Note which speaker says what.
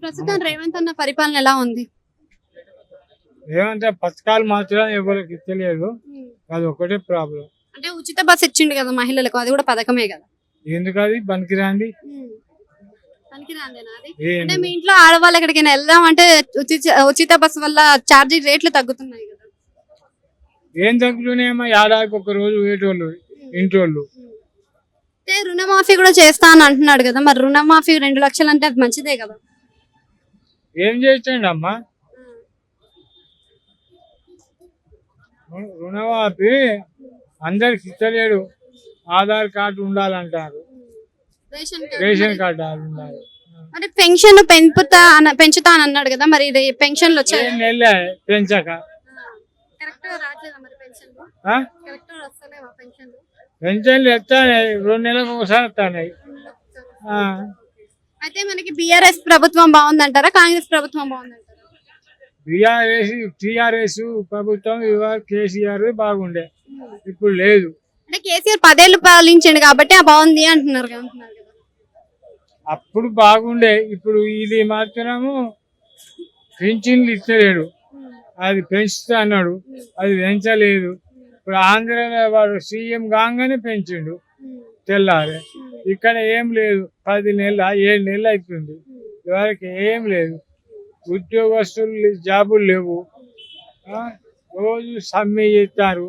Speaker 1: ప్రస్తుతం రేవంత్ అన్న పరిపాలన ఎలా ఉంది?
Speaker 2: ఏమంటే పథకాలు మాత్రం ఎవరికి తెలియదు, అది ఒకటే ప్రాబ్లం.
Speaker 1: అంటే ఉచిత బస్ ఇచ్చిండు కదా మహిళలకు, అది కూడా పథకమే కదా.
Speaker 2: ఎందుకు అది పనికిరాంది?
Speaker 1: పనికిరాందేనా అది?
Speaker 2: ఏం
Speaker 1: అంటే మీ ఇంట్లో ఆడవాళ్ళు ఎక్కడికైనా వెళ్దాం అంటే ఉచిత బస్సు వల్ల ఛార్జీ రేట్లు తగ్గుతున్నాయి కదా.
Speaker 2: ఏం తగ్గుతున్నాయేమో, ఏడాదికి ఒక రోజు వేటోళ్ళు ఇంటోళ్ళు.
Speaker 1: అంటే రుణమాఫీ కూడా చేస్తా అని అంటున్నాడు కదా, మరి రుణమాఫీ 2 లక్షలు అంటే అది మంచిదే కదా.
Speaker 2: ఏం చేయండి అమ్మా, రుణమాఫీ అందరికి ఇస్తలేడు. ఆధార్ కార్డు ఉండాలంటారు, రేషన్ కార్డు ఉండాలి.
Speaker 1: అంటే పెంచుతా అని అన్నాడు కదా, మరి పెన్షన్లు వచ్చాయి.
Speaker 2: నెల పెంచక పెన్షన్లు ఎత్తాయి, 2 నెలలకు ఒకసారి వస్తాయి.
Speaker 1: అయితే మనకి బీఆర్ఎస్ ప్రభుత్వం బాగుందంటారా, కాంగ్రెస్ ప్రభుత్వం బాగుందంటారా?
Speaker 2: టిఆర్ఎస్ ప్రభుత్వం ఇవాళ కేసీఆర్ బాగుండే, ఇప్పుడు లేదు.
Speaker 1: అంటే కేసీఆర్ 10 ఏళ్ళు పాలించండు కాబట్టి ఆ బాగుంది అంటున్నారు కదా.
Speaker 2: అప్పుడు బాగుండే, ఇప్పుడు ఇది మాత్రము పెన్షన్లు ఇస్తలేడు. అది పెంచుతా అన్నాడు, అది పెంచలేదు. ఇప్పుడు ఆంధ్రలో వాడు సీఎం కాగానే పెంచిండు తెల్లారే. ఇక్కడ ఏం లేదు, 10 నెలలు 7 నెలలు అవుతుంది, ఇవరికి ఏం లేదు. ఉద్యోగస్తులు జాబులు లేవు, రోజు సమ్మె చేస్తారు.